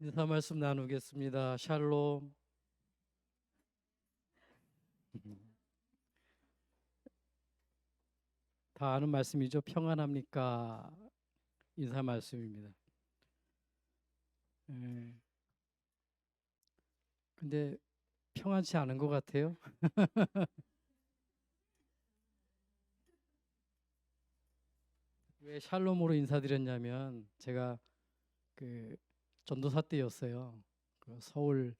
인사 말씀 나누겠습니다. 샬롬. 다 아는 말씀이죠. 평안합니까? 인사 말씀입니다. 예. 근데 평안치 않은 것 같아요. 왜 샬롬으로 인사드렸냐면 제가 그 전도사 때였어요. 그 서울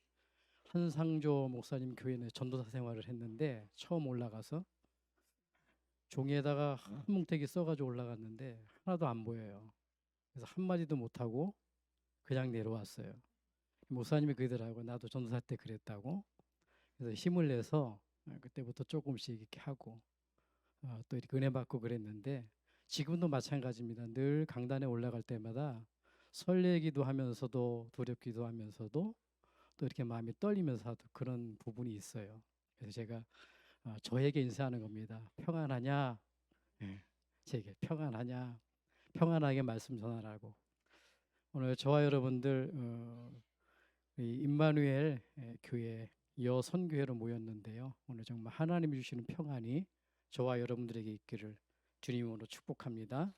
한상조 목사님 교회 내 전도사 생활을 했는데 처음 올라가서 종이에다가 한 뭉태기 써가지고 올라갔는데 하나도 안 보여요. 그래서 한마디도 못하고 그냥 내려왔어요. 목사님이 그러더라고. 나도 전도사 때 그랬다고. 그래서 힘을 내서 그때부터 조금씩 이렇게 하고 또 이렇게 은혜 받고 그랬는데 지금도 마찬가지입니다. 늘 강단에 올라갈 때마다 설레기도 하면서도 두렵기도 하면서도 또 이렇게 마음이 떨리면서 하도 그런 부분이 있어요. 그래서 제가 저에게 인사하는 겁니다. 평안하냐? 예, 제게 평안하냐? 평안하게 말씀 전하라고. 오늘 저와 여러분들 이 임마누엘 교회 여선교회로 모였는데요. 오늘 정말 하나님이 주시는 평안이 저와 여러분들에게 있기를 주님으로 축복합니다.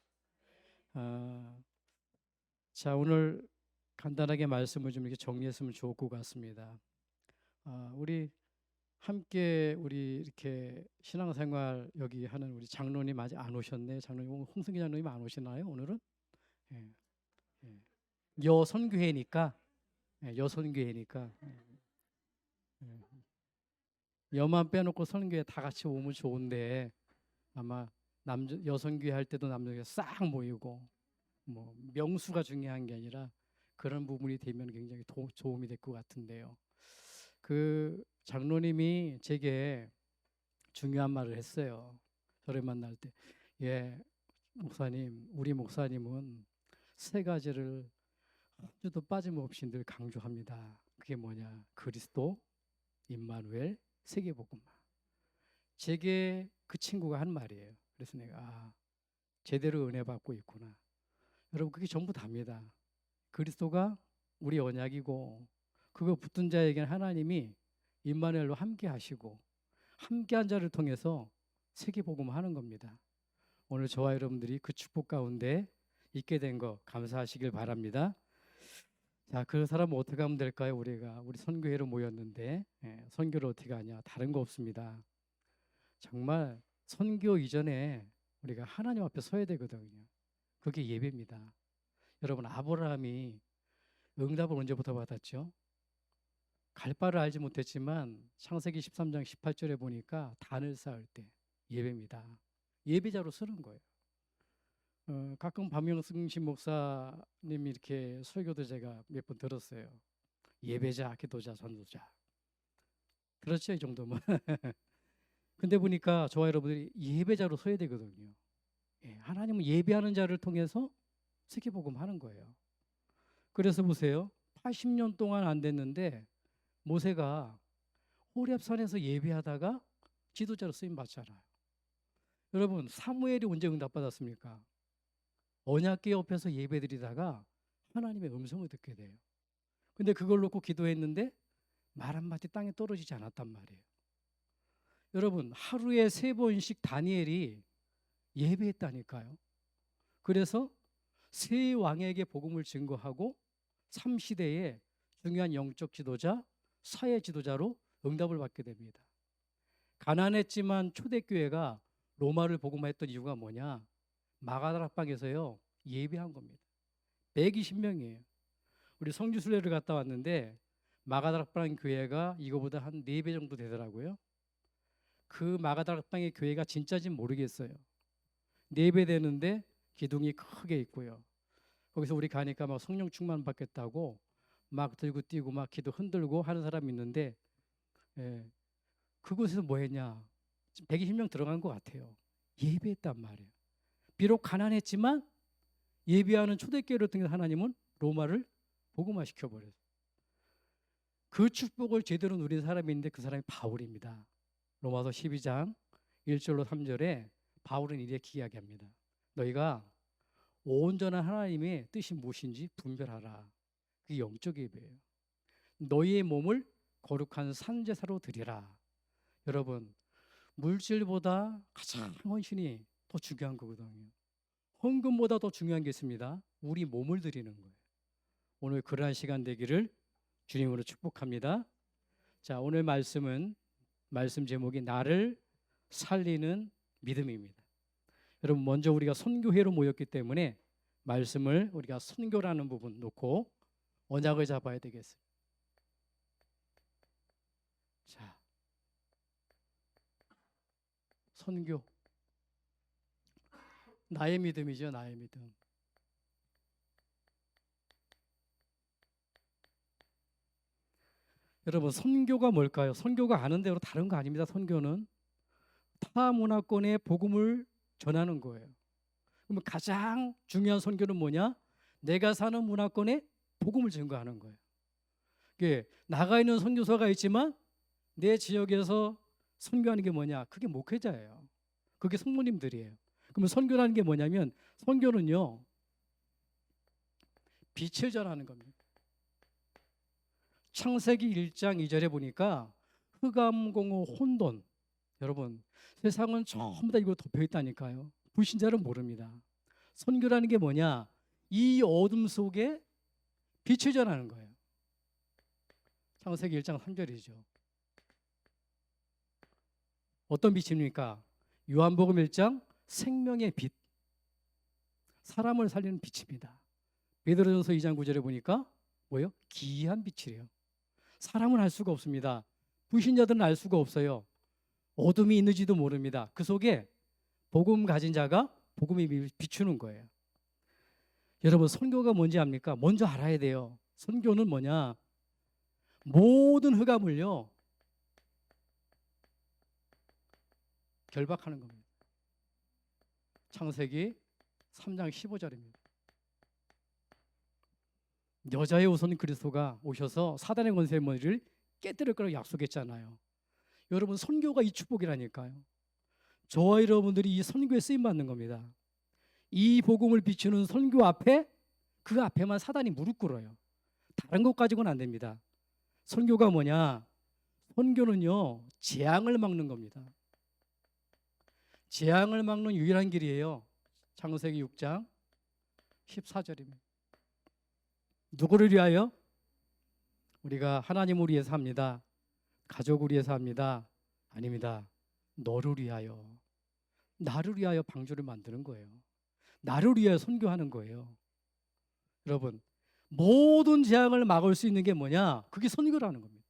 자, 오늘 간단하게 말씀을 좀 이렇게 정리했으면 좋을 것 같습니다. 우리 함께 우리 이렇게 신앙생활 여기 하는 우리 장로님 아직 안 오셨네. 장로님 홍승기 장로님 안 오시나요? 오늘은? 예, 예. 여선교회니까 여선교회니까 예. 여만 빼놓고 선교회 다 같이 오면 좋은데 아마 남자 여성교회 할 때도 남자가 싹 모이고 뭐 명수가 중요한 게 아니라 그런 부분이 되면 굉장히 도움이 될 것 같은데요. 그 장로님이 제게 중요한 말을 했어요. 저를 만날 때, 예, 목사님, 우리 목사님은 세 가지를 한 주도 빠짐없이 늘 강조합니다. 그게 뭐냐? 그리스도, 임마누엘, 세계복음화. 제게 그 친구가 한 말이에요. 그래서 내가 제대로 은혜 받고 있구나. 여러분 그게 전부 답니다. 그리스도가 우리 언약이고 그거 붙든 자에게는 하나님이 임마누엘로 함께 하시고 함께한 자를 통해서 세계복음 하는 겁니다. 오늘 저와 여러분들이 그 축복 가운데 있게 된 거 감사하시길 바랍니다. 자, 그 사람은 어떻게 하면 될까요? 우리 선교회로 모였는데 선교를 어떻게 하냐? 다른 거 없습니다. 정말 선교 이전에 우리가 하나님 앞에 서야 되거든요. 그게 예배입니다. 여러분 아브라함이 응답을 언제부터 받았죠? 갈 바를 알지 못했지만 창세기 13장 18절에 보니까 단을 쌓을 때 예배입니다. 예배자로 쓰는 거예요. 가끔 박명승신 목사님 이렇게 설교도 제가 몇 번 들었어요. 예배자, 기도자, 전도자. 그렇죠, 이 정도면. 근데 보니까 저와 여러분들이 예배자로 서야 되거든요. 하나님은 예배하는 자를 통해서 세계복음 하는 거예요. 그래서 보세요. 80년 동안 안 됐는데 모세가 호렙산에서 예배하다가 지도자로 쓰임 받잖아요. 여러분 사무엘이 언제 응답받았습니까? 언약궤 옆에서 예배드리다가 하나님의 음성을 듣게 돼요. 근데 그걸 놓고 기도했는데 말 한마디 땅에 떨어지지 않았단 말이에요. 여러분 하루에 3번씩 다니엘이 예배했다니까요. 그래서 세 왕에게 복음을 증거하고 3시대에 중요한 영적 지도자, 사회 지도자로 응답을 받게 됩니다. 가난했지만 초대교회가 로마를 복음화했던 이유가 뭐냐? 마가다락방에서요 예배한 겁니다. 120명이에요. 우리 성지순례를 갔다 왔는데 마가다락방 교회가 이거보다 한 4배 정도 되더라고요. 그 마가다락방의 교회가 진짜인지 모르겠어요. 4배 되는데 기둥이 크게 있고요. 거기서 우리 가니까 막 성령 충만 받겠다고 막 들고 뛰고 막 기도 흔들고 하는 사람이 있는데 예, 그곳에서 뭐 했냐? 120명 들어간 것 같아요. 예배했단 말이에요. 비록 가난했지만 예배하는 초대교회를 통해 하나님은 로마를 복음화 시켜버렸어요. 그 축복을 제대로 누린 사람이 있는데 그 사람이 바울입니다. 로마서 12장 1절로 3절에 바울은 이렇게 이야기합니다. 너희가 온전한 하나님의 뜻이 무엇인지 분별하라. 그게 영적 예배예요. 너희의 몸을 거룩한 산제사로 드리라. 여러분, 물질보다 가장 헌신이 더 중요한 거거든요. 헌금보다 더 중요한 게 있습니다. 우리 몸을 드리는 거예요. 오늘 그러한 시간 되기를 주님으로 축복합니다. 자, 오늘 말씀 제목이 나를 살리는 믿음입니다. 여러분, 먼저 우리가 선교회로 모였기 때문에 말씀을 우리가 선교라는 부분 놓고 언약을 잡아야 되겠습니다. 자, 선교. 나의 믿음이죠, 나의 믿음. 여러분, 선교가 뭘까요? 선교가 아는 대로 다른 거 아닙니다. 선교는 타 문화권의 복음을 전하는 거예요. 그러면 가장 중요한 선교는 뭐냐? 내가 사는 문화권에 복음을 증거하는 거예요. 그게 나가 있는 선교사가 있지만 내 지역에서 선교하는 게 뭐냐? 그게 목회자예요. 그게 성모님들이에요. 그러면 선교라는 게 뭐냐면 선교는요, 빛을 전하는 겁니다. 창세기 1장 2절에 보니까 흑암공허 혼돈. 여러분, 세상은 전부 다 이거 덮여 있다니까요. 불신자는 모릅니다. 선교라는 게 뭐냐? 이 어둠 속에 빛을 전하는 거예요. 창세기 1장 3절이죠. 어떤 빛입니까? 요한복음 1장 생명의 빛. 사람을 살리는 빛입니다. 베드로전서 2장 9절에 보니까 뭐예요? 기이한 빛이래요. 사람은 알 수가 없습니다. 불신자들은 알 수가 없어요. 어둠이 있는지도 모릅니다. 그 속에 복음 가진 자가 복음이 비추는 거예요. 여러분, 선교가 뭔지 압니까? 먼저 알아야 돼요. 선교는 뭐냐? 모든 흑암을요, 결박하는 겁니다. 창세기 3장 15절입니다. 여자의 우선 그리스도가 오셔서 사단의 권세의 머리를 깨뜨릴 거라고 약속했잖아요. 여러분, 선교가 이 축복이라니까요. 저와 여러분들이 이 선교에 쓰임 받는 겁니다. 이 복음을 비추는 선교 앞에, 그 앞에만 사단이 무릎 꿇어요. 다른 것 가지고는 안 됩니다. 선교가 뭐냐? 선교는요, 재앙을 막는 겁니다. 재앙을 막는 유일한 길이에요. 창세기 6장 14절입니다. 누구를 위하여? 우리가 하나님을 위해서 합니다. 가족을 위해서 합니다. 아닙니다. 너를 위하여. 나를 위하여 방주를 만드는 거예요. 나를 위하여 선교하는 거예요. 여러분, 모든 재앙을 막을 수 있는 게 뭐냐? 그게 선교라는 겁니다.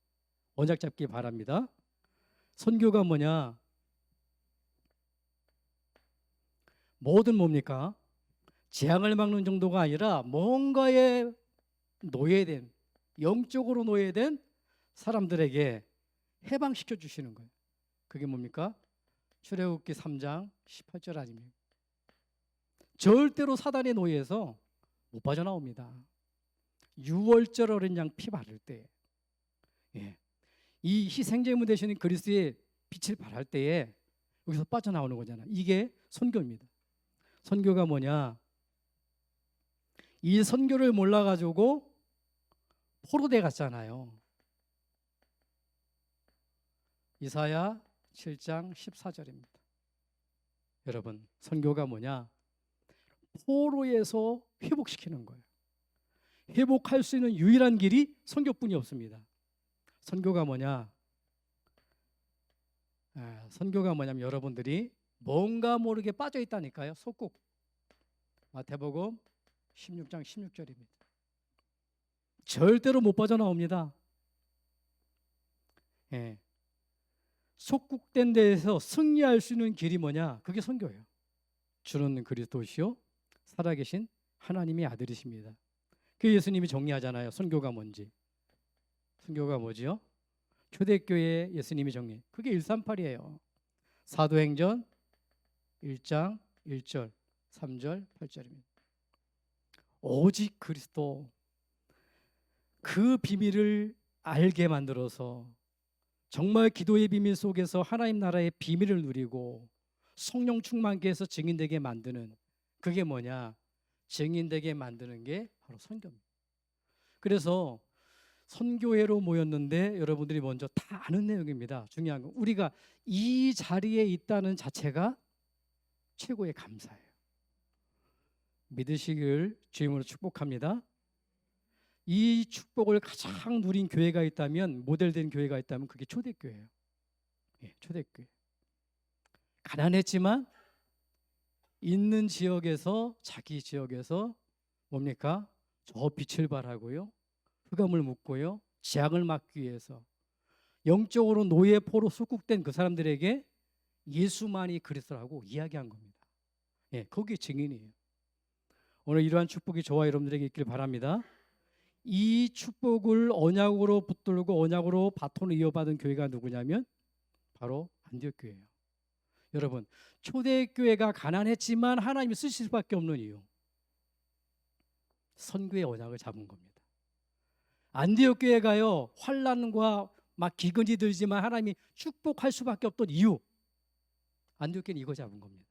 언약 잡기 바랍니다. 선교가 뭐냐? 뭐든 뭡니까? 재앙을 막는 정도가 아니라 뭔가에 노예된, 영적으로 노예된 사람들에게 해방시켜 주시는 거예요. 그게 뭡니까? 출애굽기 3장 18절 아닙니까? 절대로 사단의 노예에서 못 빠져나옵니다. 유월절 어린 양 피 바를 때, 이 희생제물 되시는 그리스도의 빛을 발할 때에 여기서 빠져나오는 거잖아요. 이게 선교입니다. 선교가 뭐냐? 이 선교를 몰라가지고 포로돼 갔잖아요. 이사야 7장 14절입니다. 여러분, 선교가 뭐냐? 포로에서 회복시키는 거예요. 회복할 수 있는 유일한 길이 선교뿐이 없습니다. 선교가 뭐냐? 선교가 뭐냐면 여러분들이 뭔가 모르게 빠져 있다니까요. 속국. 마태복음 16장 16절입니다. 절대로 못 빠져나옵니다. 속국된 데에서 승리할 수 있는 길이 뭐냐? 그게 선교예요. 주는 그리스도시요 살아계신 하나님의 아들이십니다. 그 예수님이 정리하잖아요. 선교가 뭔지. 선교가 뭐지요? 초대교회 예수님이 정리. 그게 138이에요. 사도행전 1장 1절, 3절, 8절입니다. 오직 그리스도, 그 비밀을 알게 만들어서 정말 기도의 비밀 속에서 하나님 나라의 비밀을 누리고 성령 충만케 해서 증인되게 만드는, 그게 뭐냐? 증인되게 만드는 게 바로 선교입니다. 그래서 선교회로 모였는데 여러분들이 먼저 다 아는 내용입니다. 중요한 건 우리가 이 자리에 있다는 자체가 최고의 감사예요. 믿으시길 주임으로 축복합니다. 이 축복을 가장 누린 교회가 있다면, 모델된 교회가 있다면 그게 초대교회예요. 예, 초대교회. 가난했지만 있는 지역에서, 자기 지역에서 뭡니까? 저 빛을 발하고요, 흑암을 묻고요, 재앙을 막기 위해서 영적으로 노예포로 숙국된 그 사람들에게 예수만이 그리스도라고 이야기한 겁니다. 예, 거기에 증인이에요. 오늘 이러한 축복이 저와 여러분들에게 있길 바랍니다. 이 축복을 언약으로 붙들고 언약으로 바톤을 이어받은 교회가 누구냐면 바로 안디옥 교회예요. 여러분, 초대교회가 가난했지만 하나님이 쓰실 수밖에 없는 이유, 선교의 언약을 잡은 겁니다. 안디옥 교회가요, 환난과 막 기근이 들지만 하나님이 축복할 수밖에 없던 이유, 안디옥 교회는 이거 잡은 겁니다.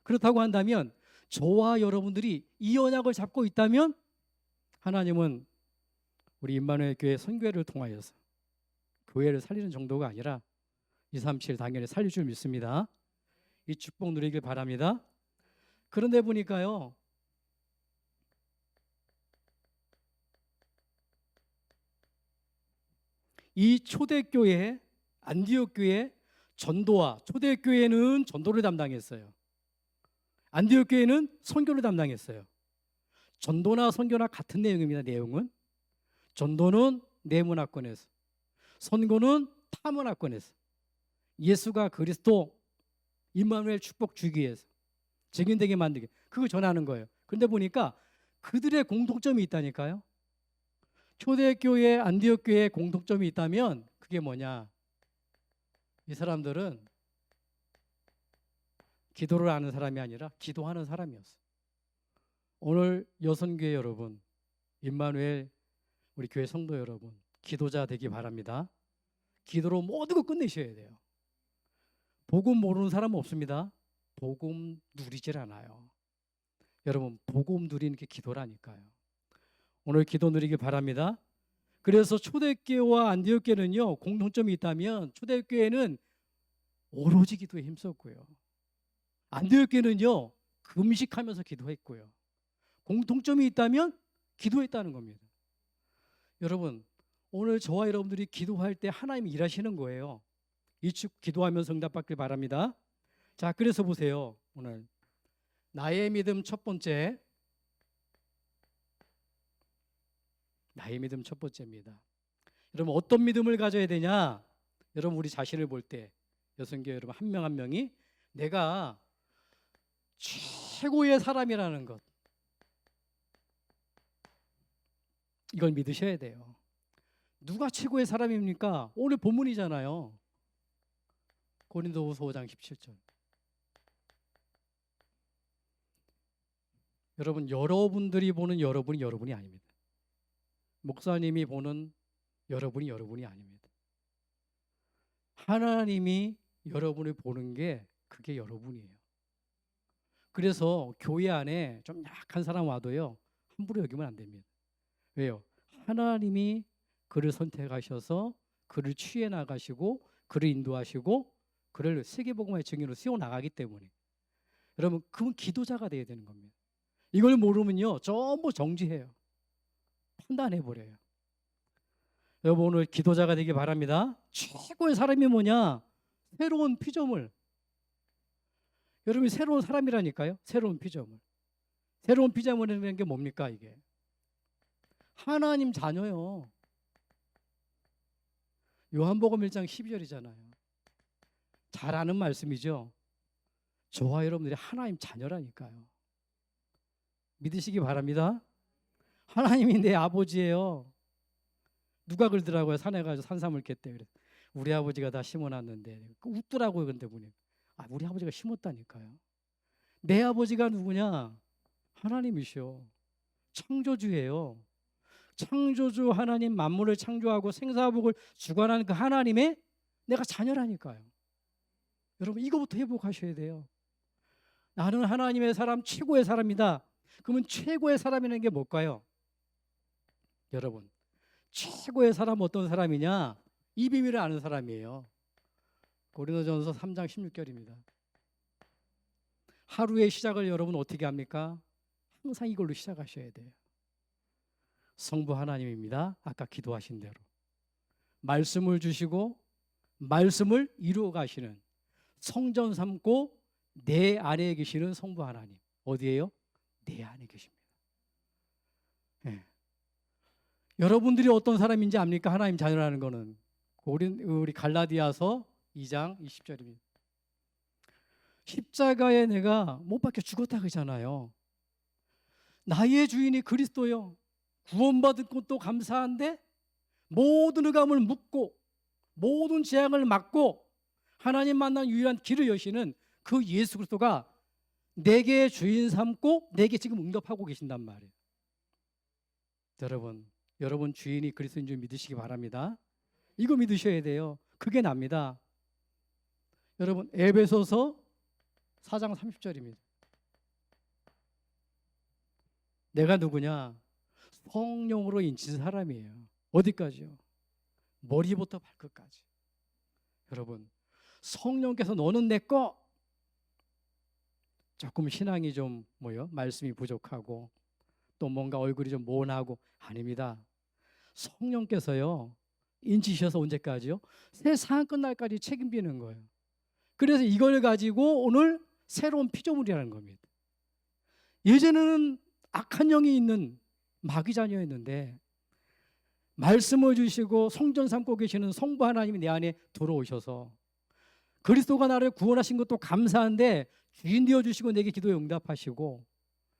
그렇다고 한다면 저와 여러분들이 이 언약을 잡고 있다면 하나님은 우리 임마누엘 교회 선교회를 통하여서 교회를 살리는 정도가 아니라 237 당연히 살릴 줄 믿습니다. 이 축복 누리길 바랍니다. 그런데 보니까요, 이 초대교회, 안디옥 교회 전도와, 초대교회는 전도를 담당했어요. 안디옥 교회는 선교를 담당했어요. 전도나 선교나 같은 내용입니다. 내용은 전도는 내문화권에서, 선교는 타문화권에서 예수가 그리스도, 임마누엘 축복 주기 위해서 증인되게 만들게, 그걸 전하는 거예요. 그런데 보니까 그들의 공통점이 있다니까요. 초대교회, 안디옥 교회에 공통점이 있다면 그게 뭐냐? 이 사람들은 기도를 하는 사람이 아니라 기도하는 사람이었어요. 오늘 여선교회 여러분, 임마누엘 우리 교회 성도 여러분, 기도자 되기 바랍니다. 기도로 모든 거 끝내셔야 돼요. 복음 모르는 사람은 없습니다. 복음 누리질 않아요. 여러분, 복음 누리는 게 기도라니까요. 오늘 기도 누리기 바랍니다. 그래서 초대교회와 안디옥 교회는요, 공통점이 있다면 초대교회는 오로지 기도에 힘썼고요, 안디옥 교회는요 금식하면서 기도했고요. 공통점이 있다면 기도했다는 겁니다. 여러분, 오늘 저와 여러분들이 기도할 때 하나님이 일하시는 거예요. 이 기도하면서 응답받길 바랍니다. 자, 그래서 보세요. 오늘 나의 믿음 첫 번째, 나의 믿음 첫 번째입니다. 여러분, 어떤 믿음을 가져야 되냐? 여러분, 우리 자신을 볼 때 여성교회 여러분 한 명 한 명이 내가 최고의 사람이라는 것, 이걸 믿으셔야 돼요. 누가 최고의 사람입니까? 오늘 본문이잖아요. 고린도후서 5장 17절. 여러분, 여러분들이 보는 여러분이 여러분이 아닙니다. 목사님이 보는 여러분이 아닙니다. 하나님이 여러분을 보는 게 그게 여러분이에요. 그래서 교회 안에 좀 약한 사람 와도요, 함부로 여기면 안 됩니다. 왜요? 하나님이 그를 선택하셔서 그를 취해 나가시고 그를 인도하시고 그를 세계복음화의 증인으로 세워 나가기 때문에 여러분, 그건 기도자가 돼야 되는 겁니다. 이걸 모르면요 전부 정지해요. 판단해버려요. 여러분, 오늘 기도자가 되기 바랍니다. 최고의 사람이 뭐냐? 새로운 피조물. 여러분이 새로운 사람이라니까요. 새로운 피조물. 새로운 피조물이라는 게 뭡니까? 이게 하나님 자녀요. 요한복음 1장 12절이잖아요. 잘 아는 말씀이죠. 저와 여러분들이 하나님 자녀라니까요. 믿으시기 바랍니다. 하나님이 내 아버지예요. 누가 그러더라고요. 산에 가서 산삼을 깼대. 그래서 우리 아버지가 다 심어놨는데 웃더라고요. 근데 보니 우리 아버지가 심었다니까요. 내 아버지가 누구냐? 하나님이시오. 창조주예요. 창조주 하나님, 만물을 창조하고 생사복을 주관하는 그 하나님의 내가 자녀라니까요. 여러분, 이거부터 회복하셔야 돼요. 나는 하나님의 사람, 최고의 사람이다. 그러면 최고의 사람이라는 게 뭘까요? 여러분, 최고의 사람 어떤 사람이냐? 이 비밀을 아는 사람이에요. 고린도전서 3장 16절입니다. 하루의 시작을 여러분 어떻게 합니까? 항상 이걸로 시작하셔야 돼요. 성부 하나님입니다. 아까 기도하신 대로 말씀을 주시고 말씀을 이루어 가시는, 성전 삼고 내 안에 계시는 성부 하나님. 어디에요? 내 안에 계십니다. 네. 여러분들이 어떤 사람인지 압니까? 하나님 자녀라는 거는 우리 갈라디아서 2장 20절입니다. 십자가에 내가 못 박혀 죽었다 그러잖아요. 나의 주인이 그리스도요. 구원받은 것도 감사한데 모든 흑암을 묻고 모든 재앙을 막고 하나님 만난 유일한 길을 여시는 그 예수 그리스도가 내게 주인 삼고 내게 지금 응답하고 계신단 말이에요. 여러분 주인이 그리스도인 줄 믿으시기 바랍니다. 이거 믿으셔야 돼요. 그게 납니다. 여러분 에베소서 4장 30절입니다. 내가 누구냐? 성령으로 인친 사람이에요. 어디까지요? 머리부터 발끝까지. 여러분 성령께서 너는 내 거. 조금 신앙이 좀 말씀이 부족하고 또 뭔가 얼굴이 좀 모나고 아닙니다. 성령께서요 인치셔서 언제까지요? 세상 끝날까지 책임지는 거예요. 그래서 이걸 가지고 오늘 새로운 피조물이라는 겁니다. 예전에는 악한 영이 있는 마귀 자녀였는데 말씀을 주시고 성전 삼고 계시는 성부 하나님이 내 안에 들어오셔서 그리스도가 나를 구원하신 것도 감사한데 주인 되어주시고 내게 기도에 응답하시고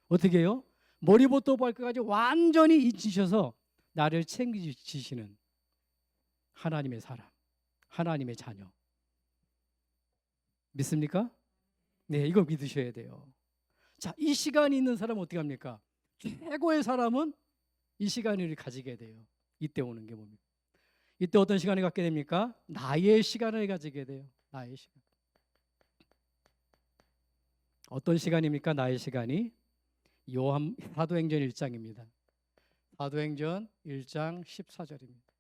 어떻게 해요? 머리부터 발끝까지 완전히 인치셔서 나를 챙기시는 하나님의 사람, 하나님의 자녀. 믿습니까? 네, 이거 믿으셔야 돼요. 자, 이 시간이 있는 사람은 어떻게 합니까? 최고의 사람은 이 시간을 가지게 돼요. 이때 오는 게 뭡니까? 이때 어떤 시간을 갖게 됩니까? 나의 시간을 가지게 돼요. 나의 시간. 어떤 시간입니까? 나의 시간이 사도행전 1장입니다. 사도행전 1장 14절입니다.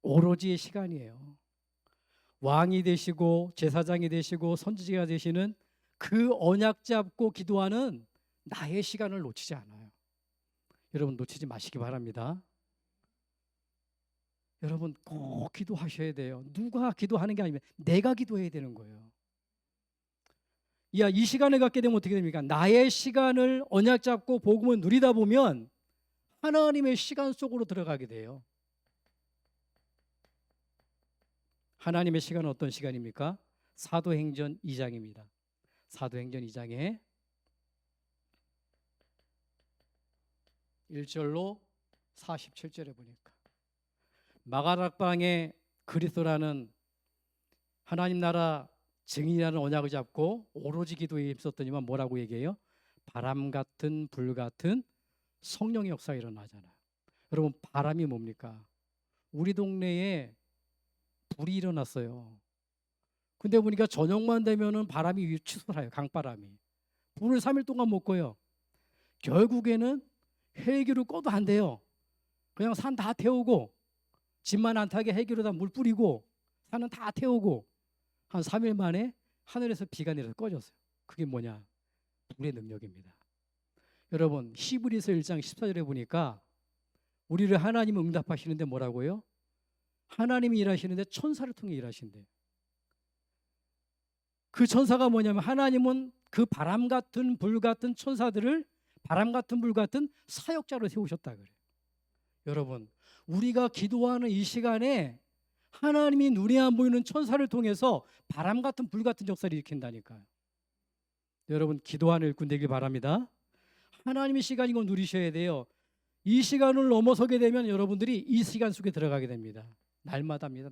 오로지 시간이에요. 왕이 되시고 제사장이 되시고 선지자가 되시는 그 언약 잡고 기도하는 나의 시간을 놓치지 않아요. 여러분 놓치지 마시기 바랍니다. 여러분 꼭 기도하셔야 돼요. 누가 기도하는 게 아니면 내가 기도해야 되는 거예요. 이 시간을 갖게 되면 어떻게 됩니까? 나의 시간을 언약 잡고 복음을 누리다 보면 하나님의 시간 속으로 들어가게 돼요. 하나님의 시간은 어떤 시간입니까? 사도행전 2장입니다. 사도행전 2장에 1절로 47절에 보니까 마가닥방에 그리스도라는 하나님 나라 증인이라는 언약을 잡고 오로지 기도에 힘썼더니만 뭐라고 얘기해요? 바람 같은 불 같은 성령의 역사가 일어나잖아요. 여러분 바람이 뭡니까? 우리 동네에 불이 일어났어요. 근데 보니까 저녁만 되면은 바람이 치솟아요. 강바람이. 불을 3일 동안 못 꺼요. 결국에는 헬기로 꺼도 안 돼요. 그냥 산 다 태우고 집만 안 타게 헬기로 다 물 뿌리고 산은 다 태우고 한 3일 만에 하늘에서 비가 내려서 꺼졌어요. 그게 뭐냐? 불의 능력입니다. 여러분 히브리서 1장 14절에 보니까 우리를 하나님은 응답하시는데 뭐라고요? 하나님이 일하시는데 천사를 통해 일하신대요. 그 천사가 뭐냐면 하나님은 그 바람 같은 불 같은 천사들을 바람 같은 불 같은 사역자로 세우셨다 그래요. 여러분 우리가 기도하는 이 시간에 하나님이 눈에 안 보이는 천사를 통해서 바람 같은 불 같은 역사를 일으킨다니까요. 여러분 기도하는 일꾼 되길 바랍니다. 하나님의 시간인 걸 누리셔야 돼요. 이 시간을 넘어서게 되면 여러분들이 이 시간 속에 들어가게 됩니다. 날마다입니다.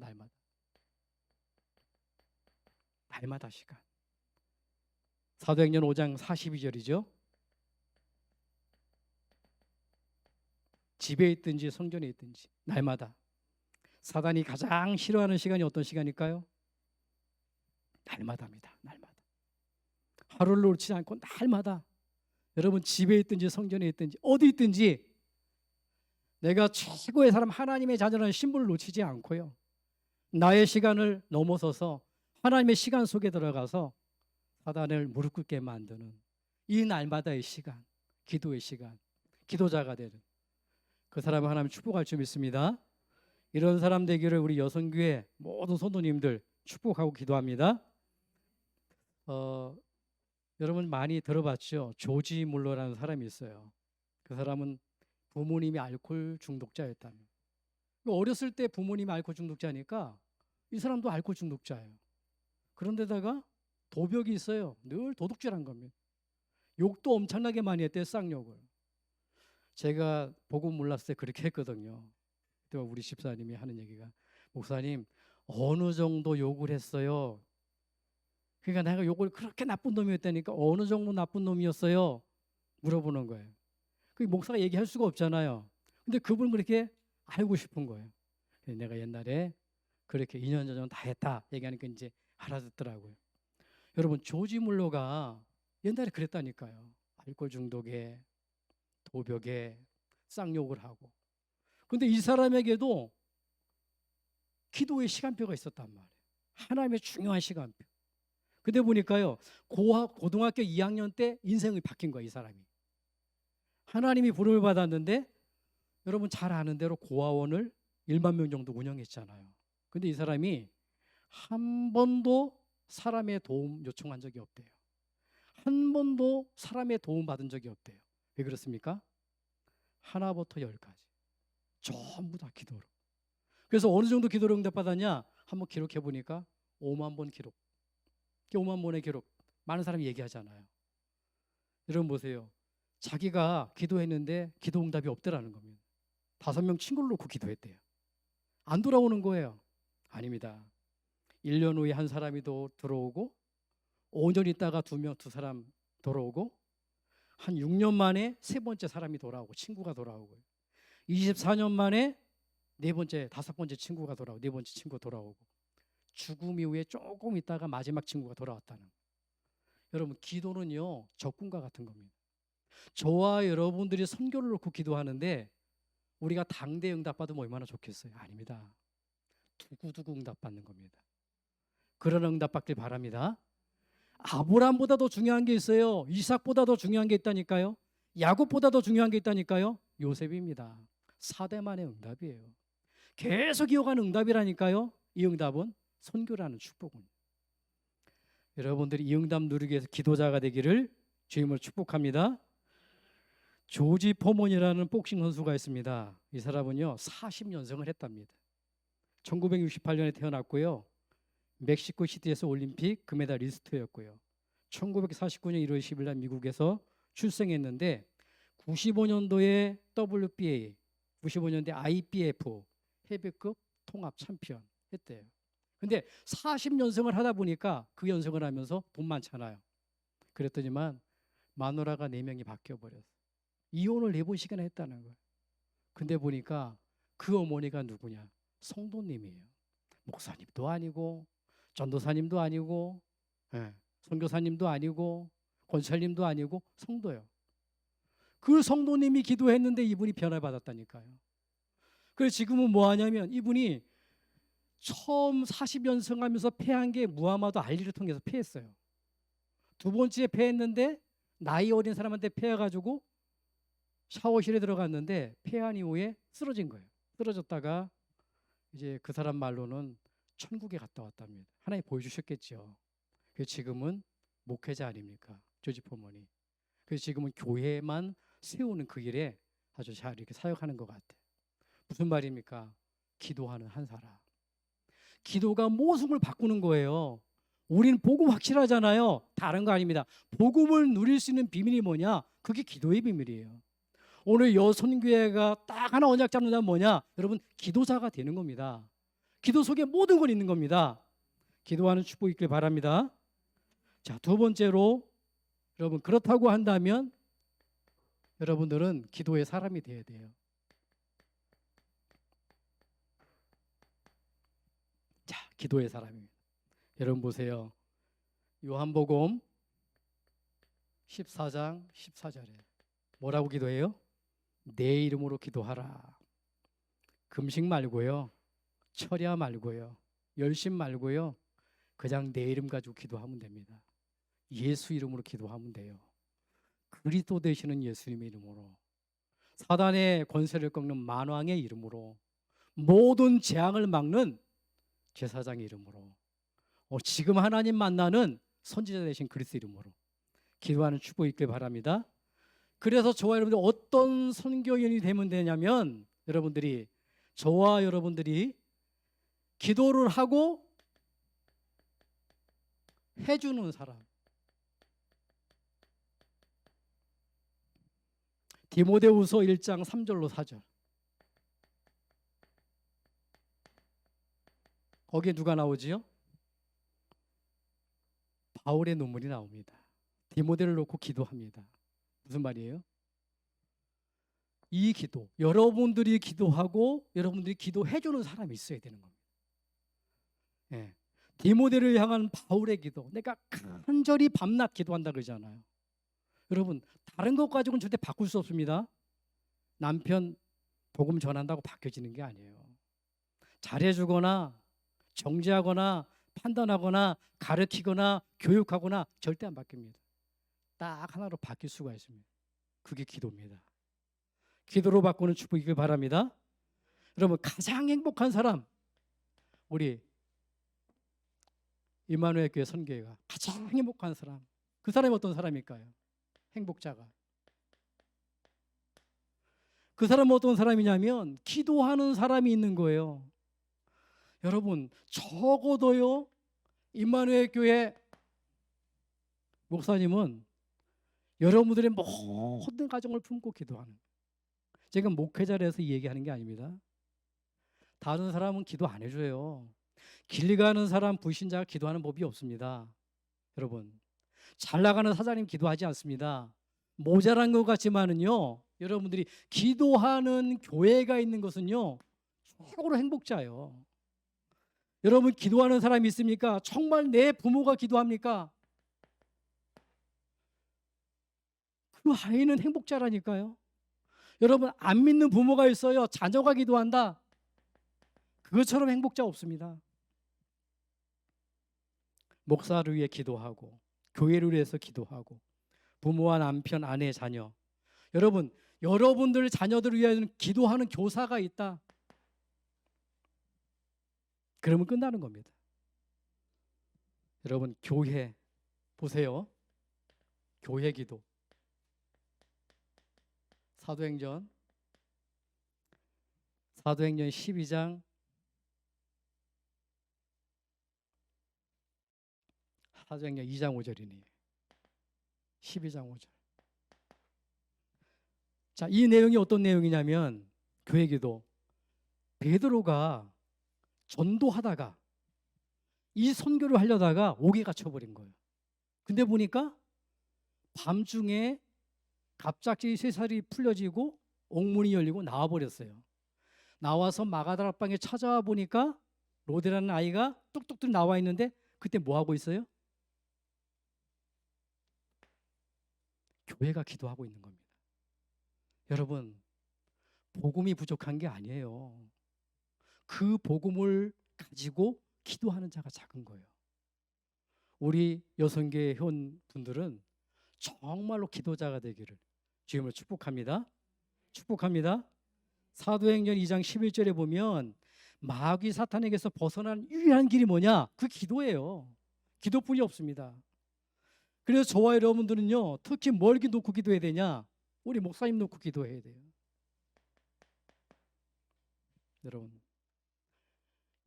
날마다 시간. 사도행전 5장 42절이죠. 집에 있든지 성전에 있든지 날마다. 사단이 가장 싫어하는 시간이 어떤 시간일까요? 날마다입니다. 날마다. 하루를 놓치지 않고 날마다. 여러분 집에 있든지 성전에 있든지 어디 있든지 내가 최고의 사람 하나님의 자녀라는 신분을 놓치지 않고요. 나의 시간을 넘어서서 하나님의 시간 속에 들어가서 사단을 무릎 꿇게 만드는 이 날마다의 시간, 기도의 시간, 기도자가 되는 그 사람을 하나님 축복할 줄 믿습니다. 이런 사람 되기를 우리 여성교회 모든 성도님들 축복하고 기도합니다. 여러분 많이 들어봤죠? 조지 물러라는 사람이 있어요. 그 사람은 부모님이 알코올 중독자였다며. 어렸을 때 부모님이 알코올 중독자니까 이 사람도 알코올 중독자예요. 그런데다가 도벽이 있어요. 늘 도둑질한 겁니다. 욕도 엄청나게 많이 했대요. 쌍욕을. 제가 복음 몰랐을 때 그렇게 했거든요. 그때 우리 집사님이 하는 얘기가, 목사님 어느 정도 욕을 했어요? 그러니까 내가 욕을 그렇게 나쁜 놈이었다니까 어느 정도 나쁜 놈이었어요? 물어보는 거예요. 그 목사가 얘기할 수가 없잖아요. 근데 그분은 그렇게 알고 싶은 거예요. 내가 옛날에 그렇게 2년 전에 다 했다 얘기하니까 이제 알아듣더라고요. 여러분 조지 물러가 옛날에 그랬다니까요. 알코올 중독에 도벽에 쌍욕을 하고. 근데 이 사람에게도 기도의 시간표가 있었단 말이에요. 하나님의 중요한 시간표. 근데 보니까요, 고등학교 2학년 때 인생이 바뀐 거예요, 이 사람이. 하나님이 부름을 받았는데, 여러분 잘 아는 대로 고아원을 1만 명 정도 운영했잖아요. 근데 이 사람이 한 번도 사람의 도움 요청한 적이 없대요. 한 번도 사람의 도움 받은 적이 없대요. 왜 그렇습니까? 하나부터 10까지 전부 다 기도로. 그래서 어느 정도 기도로 응답받았냐? 한번 기록해 보니까 5만 번 기록. 5만 번의 기록. 많은 사람이 얘기하잖아요. 여러분 보세요. 자기가 기도했는데 기도 응답이 없더라는 겁니다. 5명 친구를 놓고 기도했대요. 안 돌아오는 거예요. 아닙니다. 1년 후에 한 사람이 들어오고 5년 있다가 두 사람 돌아오고 한 6년 만에 세 번째 사람이 돌아오고 친구가 돌아오고 24년 만에 네 번째, 5번째 친구가 돌아오고 네 번째 친구가 돌아오고 죽음 이후에 조금 있다가 마지막 친구가 돌아왔다는 거예요. 여러분 기도는요 적군과 같은 겁니다. 저와 여러분들이 선교를 놓고 기도하는데 우리가 당대 응답받으면 얼마나 좋겠어요? 아닙니다. 두고두고 응답받는 겁니다. 그런 응답받길 바랍니다. 아브라함보다 더 중요한 게 있어요. 이삭보다 더 중요한 게 있다니까요. 야곱보다 더 중요한 게 있다니까요. 요셉입니다. 4대만의 응답이에요. 계속 이어가는 응답이라니까요. 이 응답은 선교라는 축복은. 여러분들이 이 응답 누리기 위해서 기도자가 되기를 주님을 축복합니다. 조지 포먼이라는 복싱 선수가 있습니다. 이 사람은요 40연승을 했답니다. 1968년에 태어났고요. 멕시코 시티에서 올림픽 금메달리스트였고요. 1949년 1월 10일 날 미국에서 출생했는데 95년도에 WBA, 95년도에 IBF 헤비급 통합 챔피언 했대요. 근데 40연승을 하다 보니까 그 연승을 하면서 돈 많잖아요. 그랬더니만 마누라가 4명이 바뀌어버렸어요. 이혼을 4번씩이나 했다는 거예요. 근데 보니까 그 어머니가 누구냐? 성도님이에요. 목사님도 아니고 전도사님도 아니고 선교사님도 아니고 권사님도 아니고 성도예요. 그 성도님이 기도했는데 이분이 변화받았다니까요. 그래서 지금은 뭐 하냐면 이분이 처음 40연승하면서 패한 게 무하마드 알리를 통해서 패했어요. 두 번째 패했는데 나이 어린 사람한테 패해가지고 샤워실에 들어갔는데 패한 이후에 쓰러진 거예요. 쓰러졌다가 이제 그 사람 말로는 천국에 갔다 왔답니다. 하나님 보여주셨겠죠. 그래서 지금은 목회자 아닙니까? 조지 포먼이. 그래서 지금은 교회만 세우는 그 일에 아주 잘 이렇게 사역하는 것 같아요. 무슨 말입니까? 기도하는 한 사람. 기도가 모습을 바꾸는 거예요. 우리는 복음 확실하잖아요. 다른 거 아닙니다. 복음을 누릴 수 있는 비밀이 뭐냐? 그게 기도의 비밀이에요. 오늘 여선교회가 딱 하나 언약 잡는다면 뭐냐? 여러분 기도자가 되는 겁니다. 기도 속에 모든 건 있는 겁니다. 기도하는 축복이 있길 바랍니다. 자, 두 번째로 여러분 그렇다고 한다면 여러분들은 기도의 사람이 되어야 돼요. 자, 기도의 사람입니다. 여러분 보세요. 요한복음 14장 14절에 뭐라고 기도해요? 내 이름으로 기도하라. 금식 말고요, 철야 말고요, 열심 말고요, 그냥 내 이름 가지고 기도하면 됩니다. 예수 이름으로 기도하면 돼요. 그리스도 되시는 예수님의 이름으로, 사단의 권세를 꺾는 만왕의 이름으로, 모든 재앙을 막는 제사장의 이름으로, 지금 하나님 만나는 선지자 되신 그리스도 이름으로 기도하는 축복 있길 바랍니다. 그래서 저와 여러분들 어떤 선교인이 되면 되냐면, 여러분들이, 저와 여러분들이 기도를 하고 해주는 사람. 디모데후서 1장 3절로 4절. 거기에 누가 나오지요? 바울의 눈물이 나옵니다. 디모데를 놓고 기도합니다. 무슨 말이에요? 이 기도, 여러분들이 기도하고 여러분들이 기도해주는 사람이 있어야 되는 겁니다. 예. 디모데를 향한 바울의 기도, 내가 간절히 밤낮 기도한다 그러잖아요. 여러분, 다른 것 가지고는 절대 바꿀 수 없습니다. 남편 복음 전한다고 바뀌어지는 게 아니에요. 잘해주거나 정죄하거나 판단하거나 가르치거나 교육하거나 절대 안 바뀝니다. 딱 하나로 바뀔 수가 있습니다. 그게 기도입니다. 기도로 바꾸는 축복이길 바랍니다. 여러분, 가장 행복한 사람, 우리 임마누엘 교회 선교회가 가장 행복한 사람, 그 사람이 어떤 사람일까요? 행복자가. 그 사람은 어떤 사람이냐면 기도하는 사람이 있는 거예요. 여러분, 적어도요, 임마누엘 교회 목사님은 여러분들의 모든 가정을 품고 기도하는, 제가 목회자를 해서 얘기하는 게 아닙니다. 다른 사람은 기도 안 해줘요. 길 가는 사람, 불신자가 기도하는 법이 없습니다. 여러분, 잘 나가는 사장님 기도하지 않습니다. 모자란 것 같지만은요, 여러분들이 기도하는 교회가 있는 것은요, 최고로 행복자예요. 여러분, 기도하는 사람이 있습니까? 정말 내 부모가 기도합니까? 그 아이는 행복자라니까요. 여러분, 안 믿는 부모가 있어요. 자녀가 기도한다. 그것처럼 행복자 없습니다. 목사를 위해 기도하고, 교회를 위해서 기도하고, 부모와 남편, 아내, 자녀. 여러분, 여러분들 자녀들을 위해 기도하는 교사가 있다. 그러면 끝나는 겁니다. 여러분, 교회 보세요. 교회 기도. 사도행전 12장 4장의 2장 5절이니 12장 5절. 자, 이 내용이 어떤 내용이냐면, 교회 기도. 베드로가 전도하다가 이 선교를 하려다가 옥에 갇혀버린 거예요. 근데 보니까 밤중에 갑자기 쇠살이 풀려지고 옥문이 열리고 나와버렸어요. 나와서 마가다라 방에 찾아와 보니까 로데라는 아이가 뚝뚝뚝 나와 있는데, 그때 뭐 하고 있어요? 교회가 기도하고 있는 겁니다. 여러분, 복음이 부족한 게 아니에요. 그 복음을 가지고 기도하는 자가 작은 거예요. 우리 여성계 회원 분들은 정말로 기도자가 되기를 주님으로 축복합니다. 축복합니다. 사도행전 2장 11절에 보면 마귀 사탄에게서 벗어난 유일한 길이 뭐냐? 그 기도예요. 기도뿐이 없습니다. 그래서 저와 여러분들은요, 특히 뭘 놓고 기도해야 되냐? 우리 목사님 놓고 기도해야 돼요.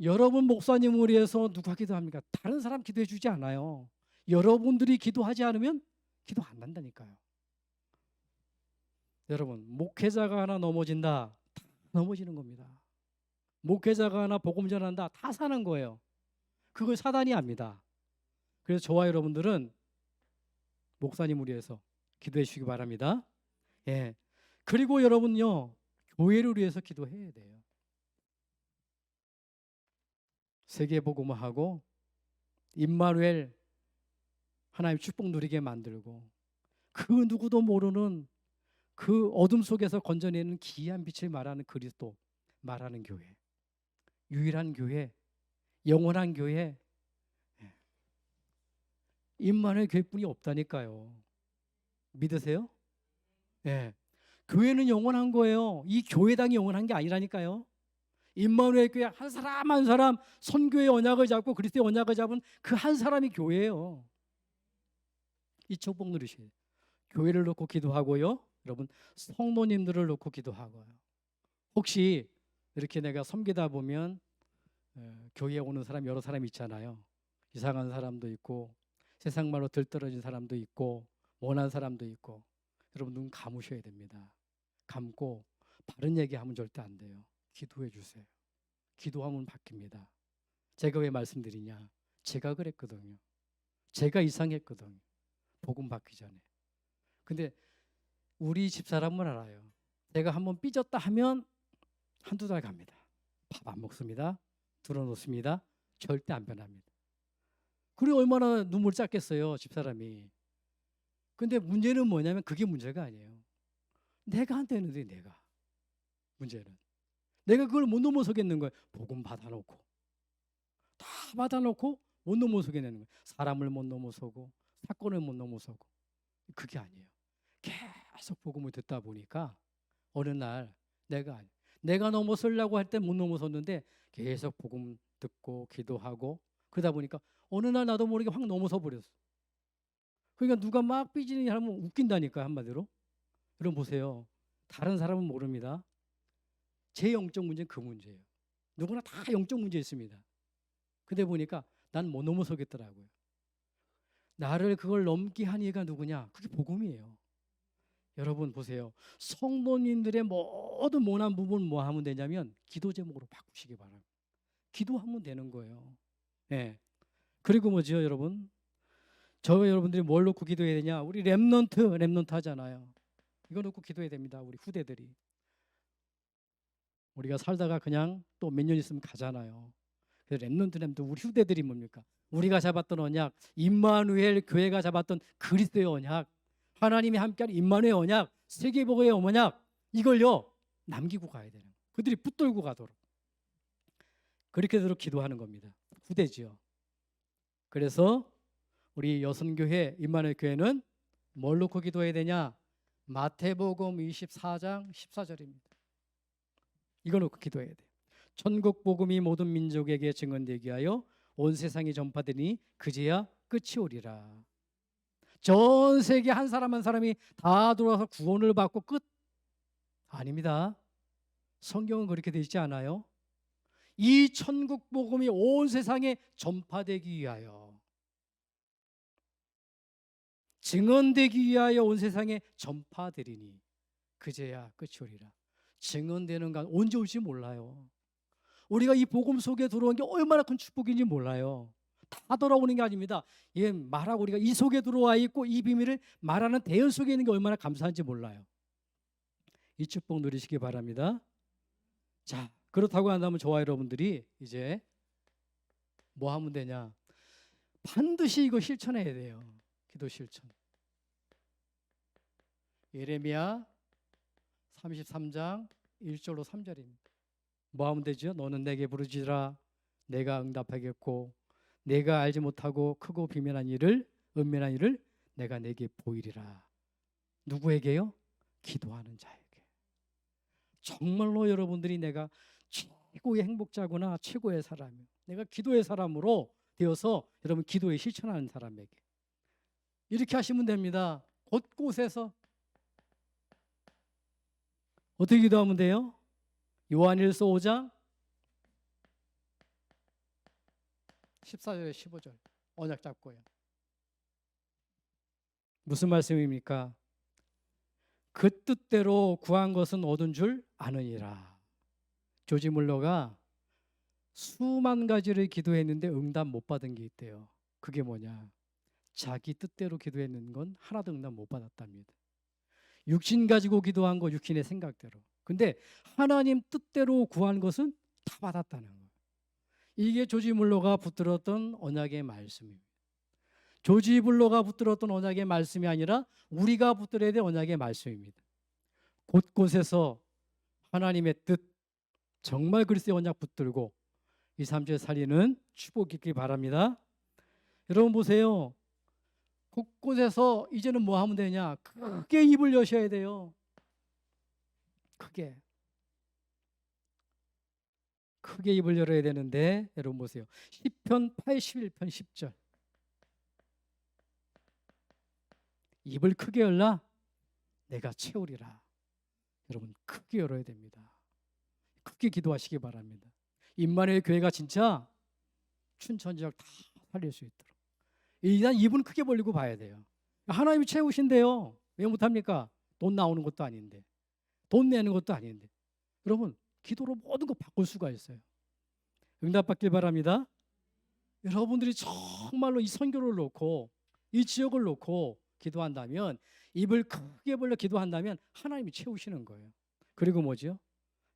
여러분 목사님을 위해서 누가 기도합니까? 다른 사람 기도해 주지 않아요. 여러분들이 기도하지 않으면 기도 안 난다니까요. 여러분, 목회자가 하나 넘어진다, 다 넘어지는 겁니다. 목회자가 하나 복음 전한다, 다 사는 거예요. 그걸 사단이 압니다. 그래서 저와 여러분들은 목사님을 위해서 기도해 주시기 바랍니다. 예. 그리고 여러분요, 교회를 위해서 기도해야 돼요. 세계 복음화하고 임마누엘 하나님 축복 누리게 만들고, 그 누구도 모르는 그 어둠 속에서 건져내는 기이한 빛을 말하는 그리스도 말하는 교회, 유일한 교회, 영원한 교회, 임마누엘 교회뿐이 없다니까요. 믿으세요? 예. 교회는 영원한 거예요. 이 교회당이 영원한 게 아니라니까요. 임마누엘 교회 한 사람 한 사람 선교의 언약을 잡고 그리스도의 언약을 잡은 그 한 사람이 교회예요. 이 축복 누리셔야 돼요. 교회를 놓고 기도하고요. 여러분 성도님들을 놓고 기도하고요. 혹시 이렇게 내가 섬기다 보면 교회에 오는 사람 여러 사람 있잖아요. 이상한 사람도 있고 세상 말로 들떨어진 사람도 있고 원한 사람도 있고 여러분 눈 감으셔야 됩니다. 감고 바른 얘기하면 절대 안 돼요. 기도해 주세요. 기도하면 바뀝니다. 제가 왜 말씀드리냐? 제가 그랬거든요. 제가 이상했거든요. 복음 받기 전에. 근데 우리 집사람은 알아요. 제가 한번 삐졌다 하면 한두 달 갑니다. 밥 안 먹습니다. 들어놓습니다. 절대 안 변합니다. 그리고 얼마나 눈물 짰겠어요, 집사람이. 근데 문제는 뭐냐면 그게 문제가 아니에요. 내가 안 되는데 내가. 문제는. 내가 그걸 못 넘어서겠는 거예요. 복음 받아놓고. 다 받아놓고 못 넘어서겠는 거예요. 사람을 못 넘어서고 사건을 못 넘어서고. 그게 아니에요. 계속 복음을 듣다 보니까 어느 날 내가 넘어서려고 할 때 못 넘어섰는데 계속 복음 듣고 기도하고 그러다 보니까 어느 날 나도 모르게 확 넘어서 버렸어. 그러니까 누가 막 삐지는 사람은 웃긴다니까요, 한마디로. 여러분 보세요. 다른 사람은 모릅니다. 제 영적 문제는 그 문제예요. 누구나 다 영적 문제 있습니다. 근데 보니까 난 못 넘어서겠더라고요. 나를 그걸 넘게 한 이가 누구냐? 그게 복음이에요. 여러분 보세요. 성도님들의 모든 모난 부분 뭐 하면 되냐면 기도 제목으로 바꾸시기 바랍니다. 기도하면 되는 거예요. 네. 그리고 뭐죠, 여러분? 여러분들이 뭘 놓고 기도해야 되냐? 우리 렘넌트 하잖아요. 이거 놓고 기도해야 됩니다. 우리 후대들이. 우리가 살다가 그냥 또 몇 년 있으면 가잖아요. 그래서 렘넌트 우리 후대들이 뭡니까? 우리가 잡았던 언약, 임마누엘 교회가 잡았던 그리스도의 언약, 하나님이 함께하는 임마누엘 언약, 세계복음의 언약, 이걸요 남기고 가야 되는 거예요. 그들이 붙들고 가도록. 그렇게 되도록 기도하는 겁니다. 후대지요. 그래서 우리 여선교회, 임마누엘 교회는 뭘 놓고 기도해야 되냐? 마태복음 24장 14절입니다. 이거 놓고 기도해야 돼요. 천국 복음이 모든 민족에게 증언되게 하여 온 세상에 전파되니 그제야 끝이 오리라. 전 세계 한 사람 한 사람이 다 들어와서 구원을 받고 끝? 아닙니다. 성경은 그렇게 되어 있지 않아요. 이 천국 복음이 온 세상에 전파되기 위하여, 증언되기 위하여 온 세상에 전파되리니 그제야 끝이 오리라. 증언되는 건 언제 올지 몰라요. 우리가 이 복음 속에 들어온 게 얼마나 큰 축복인지 몰라요. 다 돌아오는 게 아닙니다. 예, 말하고 우리가 이 속에 들어와 있고 이 비밀을 말하는 대연 속에 있는 게 얼마나 감사한지 몰라요. 이 축복 누리시기 바랍니다. 자, 그렇다고 한다면 저와 여러분들이 이제 뭐 하면 되냐? 반드시 이거 실천해야 돼요. 기도 실천. 예레미야 33장 1절로 3절입니다. 뭐 하면 되죠? 너는 내게 부르짖으라 내가 응답하겠고 내가 알지 못하고 크고 비밀한 일을 은밀한 일을 내가 내게 보이리라. 누구에게요? 기도하는 자에게. 정말로 여러분들이 내가 최고의 행복자구나, 최고의 사람이요. 내가 기도의 사람으로 되어서 여러분 기도에 실천하는 사람에게 이렇게 하시면 됩니다. 곳곳에서 어떻게 기도하면 돼요? 요한일서 5장 14절에 15절 언약 잡고요. 무슨 말씀입니까? 그 뜻대로 구한 것은 얻은 줄 아느니라. 조지 물러가 수만 가지를 기도했는데 응답 못 받은 게 있대요. 그게 뭐냐? 자기 뜻대로 기도했는 건 하나도 응답 못 받았답니다. 육신 가지고 기도한 거 육신의 생각대로. 근데 하나님 뜻대로 구한 것은 다 받았다는 거예요. 이게 조지 물러가 붙들었던 언약의 말씀입니다. 조지 물러가 붙들었던 언약의 말씀이 아니라 우리가 붙들어야 될 언약의 말씀입니다. 곳곳에서 하나님의 뜻, 정말 그리스도의 언약 붙들고 2, 3주에 살리는 축복 있길 바랍니다. 여러분 보세요. 곳곳에서 이제는 뭐 하면 되냐? 크게 입을 여셔야 돼요. 크게 입을 열어야 되는데, 여러분 보세요. 시편 81편 10절. 입을 크게 열라 내가 채우리라. 여러분 크게 열어야 됩니다. 크게 기도하시기 바랍니다. 임마누엘 교회가 진짜 춘천지역 다 살릴 수 있도록 일단 입은 크게 벌리고 봐야 돼요. 하나님이 채우신대요. 왜 못합니까? 돈 나오는 것도 아닌데, 돈 내는 것도 아닌데. 여러분 기도로 모든 거 바꿀 수가 있어요. 응답받길 바랍니다. 여러분들이 정말로 이 선교를 놓고 이 지역을 놓고 기도한다면, 입을 크게 벌려 기도한다면 하나님이 채우시는 거예요. 그리고 뭐죠?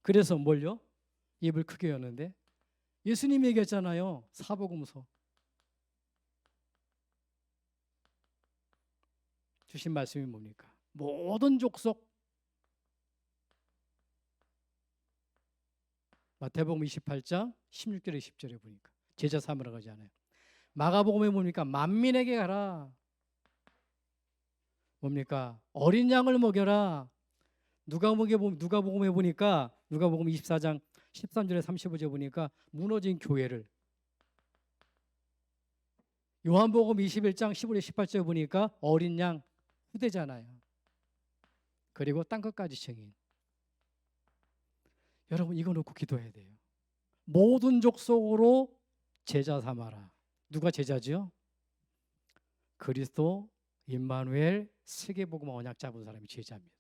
그래서 뭘요? 입을 크게 여는데 예수님이 얘기했잖아요. 사복음서 주신 말씀이 뭡니까? 모든 족속, 마태복음 28장 16절에 10절에 보니까 제자 삼으라고 하잖아요. 마가복음에 뭡니까? 만민에게 가라. 뭡니까? 어린 양을 먹여라. 누가복음에 보니까 누가복음 24장 13절에 35절에 보니까 무너진 교회를, 요한복음 21장 15절 18절에 보니까 어린 양 후대잖아요. 그리고 땅 끝까지 증인. 여러분 이거 놓고 기도해야 돼요. 모든 족속으로 제자 삼아라. 누가 제자지요? 그리스도 임마누엘 세계복음 언약 잡은 사람이 제자입니다.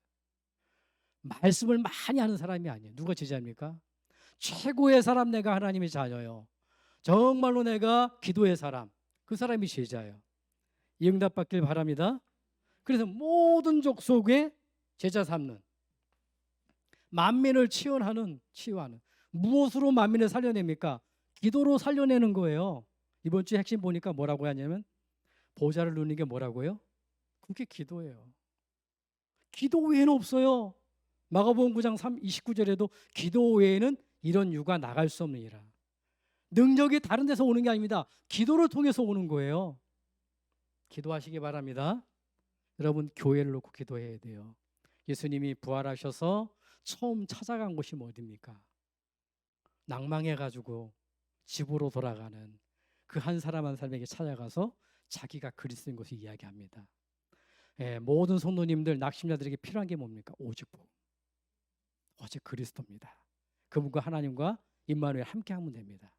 말씀을 많이 하는 사람이 아니에요. 누가 제자입니까? 최고의 사람, 내가 하나님의 자녀요. 정말로 내가 기도의 사람, 그 사람이 제자예요. 이 응답 받길 바랍니다. 그래서 모든 족속에 제자 삼는, 만민을 치유하는 무엇으로 만민을 살려냅니까? 기도로 살려내는 거예요. 이번 주 핵심 보니까 뭐라고 하냐면 보좌를 누리는 게 뭐라고요? 그게 기도예요. 기도 외에는 없어요. 마가복음 9장 29절에도 기도 외에는 이런 유가 나갈 수 없느니라. 능력이 다른 데서 오는 게 아닙니다. 기도를 통해서 오는 거예요. 기도하시기 바랍니다. 여러분 교회를 놓고 기도해야 돼요. 예수님이 부활하셔서 처음 찾아간 곳이 어디입니까? 낭망해가지고 집으로 돌아가는 그 한 사람 한 사람에게 찾아가서 자기가 그리스도인 것을 이야기합니다. 모든 성도님들, 낙심자들에게 필요한 게 뭡니까? 오직 복음, 오직 그리스도입니다. 그분과 하나님과 임마누엘 함께 하면 됩니다.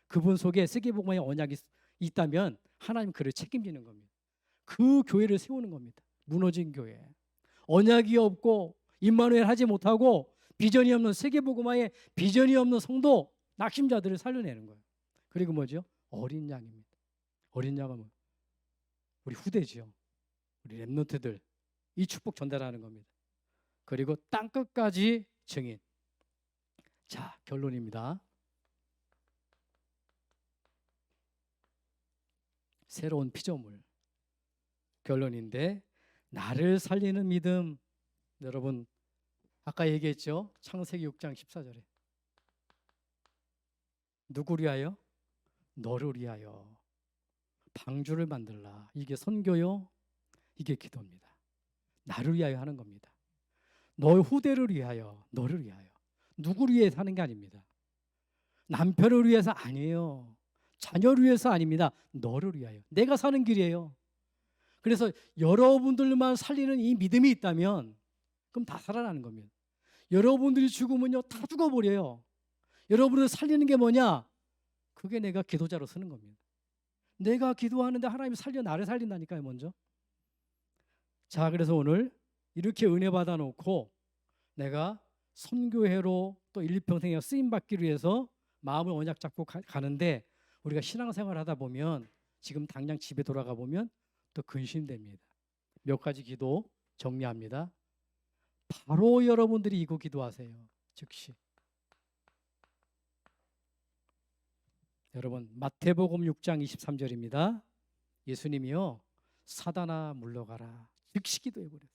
그분 속에 세계복음의 언약이 있다면 하나님 그를 책임지는 겁니다. 그 교회를 세우는 겁니다. 무너진 교회, 언약이 없고 임마누엘 하지 못하고 비전이 없는 세계복음화에 비전이 없는 성도, 낙심자들을 살려내는 거예요. 그리고 뭐죠? 어린 양입니다. 어린 양은 뭐? 우리 후대지요. 우리 렘넌트들, 이 축복 전달하는 겁니다. 그리고 땅 끝까지 증인. 자, 결론입니다. 새로운 피조물. 결론인데, 나를 살리는 믿음. 여러분 아까 얘기했죠? 창세기 6장 14절에 누구를 위하여? 너를 위하여 방주를 만들라. 이게 선교요, 이게 기도입니다. 나를 위하여 하는 겁니다. 너의 후대를 위하여, 너를 위하여. 누구를 위해서 하는 게 아닙니다. 남편을 위해서 아니에요. 자녀를 위해서 아닙니다. 너를 위하여. 내가 사는 길이에요. 그래서 여러분들만 살리는 이 믿음이 있다면 그럼 다 살아나는 겁니다. 여러분들이 죽으면요 다 죽어버려요. 여러분을 살리는 게 뭐냐? 그게 내가 기도자로 서는 겁니다. 내가 기도하는데 하나님이 나를 살린다니까요. 먼저. 자, 그래서 오늘 이렇게 은혜 받아놓고 내가 선교회로 또 일평생에 쓰임받기 위해서 마음을 언약 잡고 가는데, 우리가 신앙생활 하다 보면 지금 당장 집에 돌아가 보면 또 근심됩니다. 몇 가지 기도 정리합니다. 바로 여러분들이 이거 기도하세요. 즉시. 여러분 마태복음 6장 23절입니다. 예수님이요 사단아 물러가라 즉시 기도해버렸어요.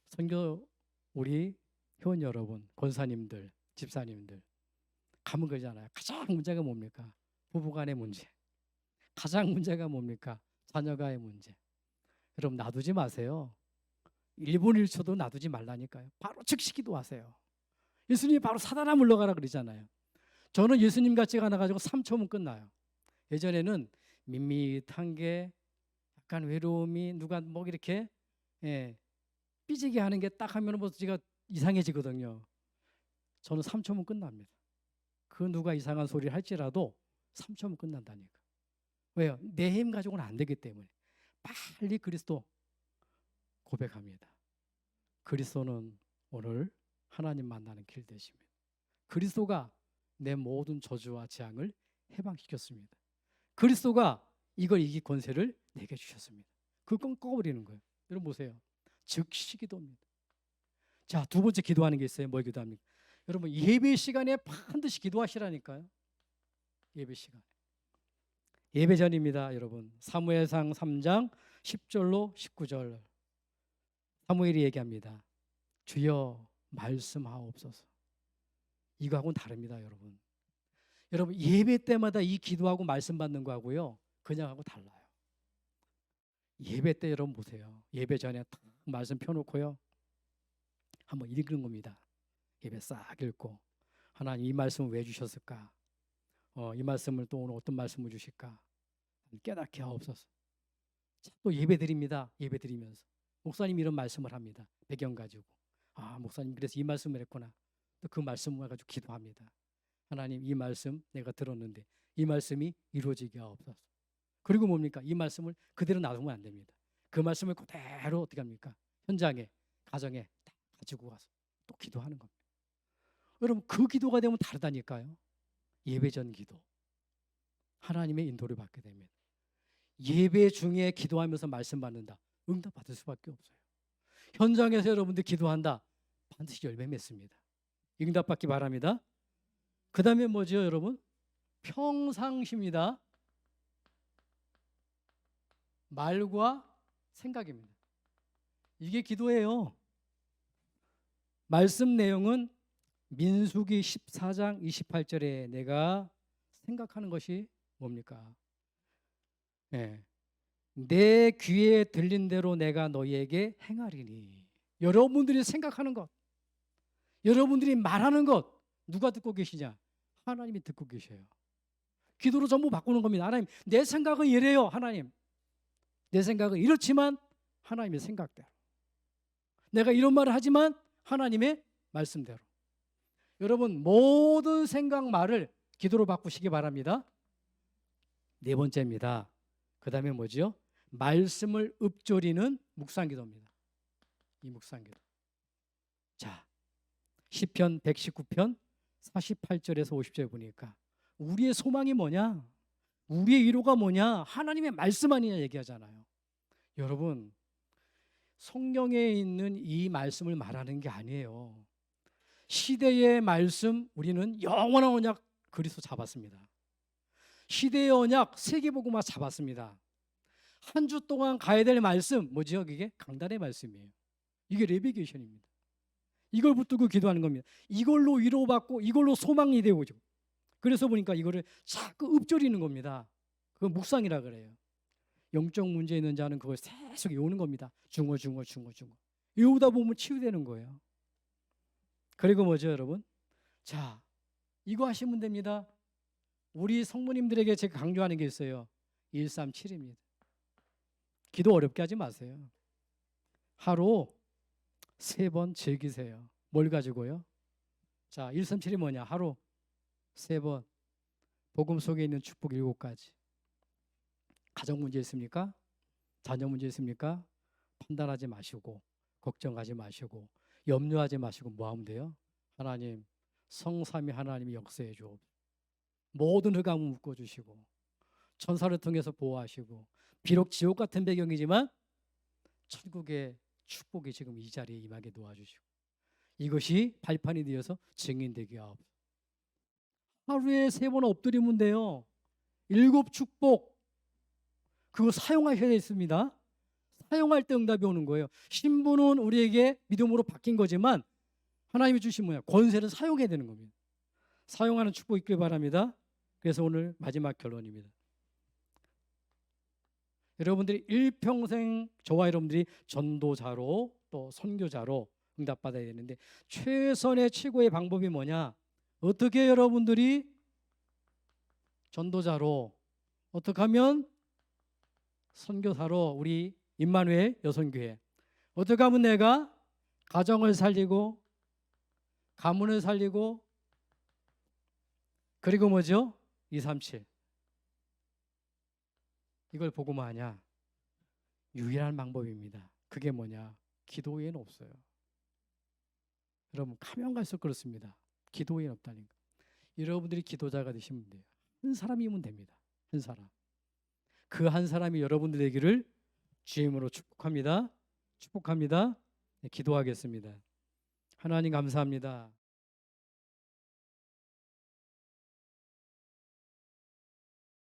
선교 우리 회원 여러분, 권사님들, 집사님들 가면 그러잖아요. 가장 문제가 뭡니까? 부부간의 문제. 가장 문제가 뭡니까? 자녀가의 문제. 여러분 놔두지 마세요. 1분 1초도 놔두지 말라니까요. 바로 즉시 기도하세요. 예수님이 바로 사단아 물러가라 그러잖아요. 저는 예수님 같이 가나가지고 3초면 끝나요. 예전에는 밋밋한 게 약간 외로움이 누가 뭐 이렇게 삐지게 하는 게 딱 하면 뭐 제가 이상해지거든요. 저는 3초면 끝납니다. 그 누가 이상한 소리를 할지라도 3초면 끝난다니까. 왜요? 내 힘 가지고는 안 되기 때문에 빨리 그리스도 고백합니다. 그리스도는 오늘 하나님 만나는 길 되십니다. 그리스도가 내 모든 저주와 재앙을 해방시켰습니다. 그리스도가 이걸 이길 권세를 내게 주셨습니다. 그걸 꺼버리는 거예요. 여러분 보세요. 즉시 기도입니다. 자, 두 번째 기도하는 게 있어요. 뭘 기도합니까? 여러분 예배 시간에 반드시 기도하시라니까요. 예배 시간. 예배 전입니다, 여러분. 사무엘상 3장 10절로 19절. 사무엘이 얘기합니다. 주여 말씀하옵소서. 이거하고는 다릅니다, 여러분. 여러분 예배 때마다 이 기도하고 말씀 받는 거하고요, 그냥 하고 달라요. 예배 때 여러분 보세요. 예배 전에 딱 말씀 펴놓고요, 한번 읽는 겁니다. 예배 싹 읽고 하나님 이 말씀을 왜 주셨을까? 이 말씀을 또 오늘 어떤 말씀을 주실까? 깨닫게 하옵소서. 또 예배 드립니다. 예배 드리면서 목사님 이런 말씀을 합니다. 배경 가지고 목사님 그래서 이 말씀을 했구나. 또 그 말씀을 가지고 기도합니다. 하나님 이 말씀 내가 들었는데 이 말씀이 이루어지게 하옵소서. 그리고 뭡니까? 이 말씀을 그대로 놔두면 안 됩니다. 그 말씀을 그대로 어떻게 합니까? 현장에 가정에 딱 가지고 가서 또 기도하는 겁니다. 여러분 그 기도가 되면 다르다니까요. 예배 전 기도. 하나님의 인도를 받게 됩니다. 예배 중에 기도하면서 말씀 받는다. 응답 받을 수밖에 없어요. 현장에서 여러분들 기도한다. 반드시 열매 맺습니다. 응답 받기 바랍니다. 그 다음에 뭐죠, 여러분? 평상시입니다. 말과 생각입니다. 이게 기도예요. 말씀 내용은 민수기 14장 28절에 내가 생각하는 것이 뭡니까? 내 귀에 들린 대로 내가 너희에게 행하리니. 여러분들이 생각하는 것, 여러분들이 말하는 것 누가 듣고 계시냐? 하나님이 듣고 계셔요. 기도로 전부 바꾸는 겁니다. 하나님 내 생각은 이래요. 하나님 내 생각은 이렇지만 하나님의 생각대로, 내가 이런 말을 하지만 하나님의 말씀대로. 여러분 모든 생각 말을 기도로 바꾸시기 바랍니다. 네 번째입니다. 그 다음에 뭐죠? 말씀을 읊조리는 묵상기도입니다. 이 묵상기도. 자, 시편 119편 48절에서 50절에 보니까 우리의 소망이 뭐냐? 우리의 위로가 뭐냐? 하나님의 말씀 아니냐 얘기하잖아요. 여러분 성경에 있는 이 말씀을 말하는 게 아니에요. 시대의 말씀, 우리는 영원한 언약 그리스도 잡았습니다. 시대의 언약 세계복음화 잡았습니다. 한 주 동안 가야 될 말씀 뭐죠? 이게 강단의 말씀이에요. 이게 레비게이션입니다. 이걸 붙들고 기도하는 겁니다. 이걸로 위로받고 이걸로 소망이 되고, 그래서 보니까 이거를 자꾸 읊조리는 겁니다. 그건 묵상이라 그래요. 영적 문제 있는 자는 그걸 계속 외우는 겁니다. 중어. 외우다 보면 치유되는 거예요. 그리고 뭐죠, 여러분? 자, 이거 하시면 됩니다. 우리 성모님들에게 제가 강조하는 게 있어요. 137입니다. 기도 어렵게 하지 마세요. 하루 3번 즐기세요. 뭘 가지고요? 자, 137이 뭐냐? 하루 3번 복음 속에 있는 축복 7가지. 가정 문제 있습니까? 자녀 문제 있습니까? 판단하지 마시고 걱정하지 마시고 염려하지 마시고 뭐 하면 돼요? 하나님 성삼위 하나님이 역사해 줘. 모든 흑암을 묶어주시고 천사를 통해서 보호하시고 비록 지옥 같은 배경이지만 천국의 축복이 지금 이 자리에 임하게 도와주시고 이것이 발판이 되어서 증인되게 하옵소서. 하루에 3번 엎드리면 돼요. 7 축복 그거 사용하셔야 있습니다. 사용할 때 응답이 오는 거예요. 신부는 우리에게 믿음으로 바뀐 거지만 하나님이 주신 뭐야? 권세를 사용해야 되는 겁니다. 사용하는 축복 있길 바랍니다. 그래서 오늘 마지막 결론입니다. 여러분들이 일평생 저와 여러분들이 전도자로 또 선교자로 응답받아야 되는데 최선의 최고의 방법이 뭐냐? 어떻게 여러분들이 전도자로, 어떻게 하면 선교사로, 우리 임마누엘 여선교회 어떻게 하면 내가 가정을 살리고 가문을 살리고 그리고 뭐죠? 237 이걸 보고만 하냐? 유일한 방법입니다. 그게 뭐냐? 기도 외에는 없어요. 여러분 가면 갈수록 그렇습니다. 기도 외에는 없다니까. 여러분들이 기도자가 되시면 돼요. 한 사람이면 됩니다. 한 사람. 그 한 사람이 여러분들 되기를 주임으로 축복합니다. 축복합니다. 네, 기도하겠습니다. 하나님 감사합니다.